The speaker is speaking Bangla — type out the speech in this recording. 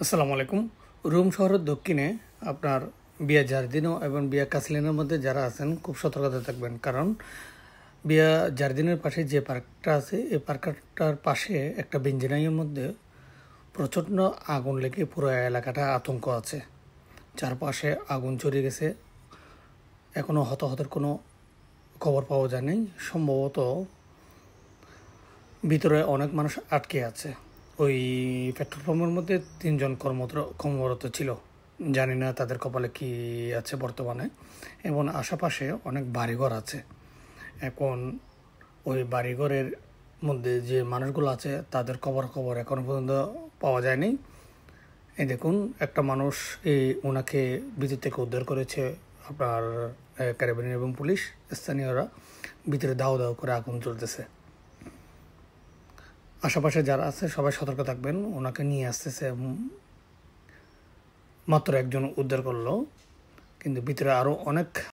আসসালামু আলাইকুম। রোম শহরের দক্ষিণে আপনার বিয়া জার্দিনো এবং বিয়া কাসলিনের মধ্যে যারা আছেন খুব সতর্কতা থাকবেন, কারণ বিয়া জার্দিনের পাশে যে পার্কটা আছে এই পার্কটার পাশে একটা বেঞ্জিনাইয়ের মধ্যে প্রচণ্ড আগুন লেগে পুরো এলাকাটা আতঙ্ক আছে। চারপাশে আগুন চড়ে গেছে, এখনও হতাহতের কোনো খবর পাওয়া যায়নি। সম্ভবত ভিতরে অনেক মানুষ আটকে আছে। ওই পেট্রোল পাম্পের মধ্যে 3জন কর্মরত ছিল, জানি না তাদের কপালে কি আছে বর্তমানে। এবং আশেপাশে অনেক বাড়িঘর আছে। এখন ওই বাড়িঘরের মধ্যে যে মানুষগুলো আছে তাদের খবর এখনো পর্যন্ত পাওয়া যায়নি। এই দেখুন, একটা মানুষ ওনাকে ভিতর থেকে উদ্ধার করেছে আপনার ক্যারাবিন এবং পুলিশ। স্থানীয়রা ভিতরে দাও দাও করে আগুন চলতেছে। আশেপাশে যারা আছে সবাই সতর্ক থাকবেন। ওনাকে নিয়ে আসতেছে, মাত্র একজন উদ্ধার করলো, কিন্তু ভিতরে আরও অনেক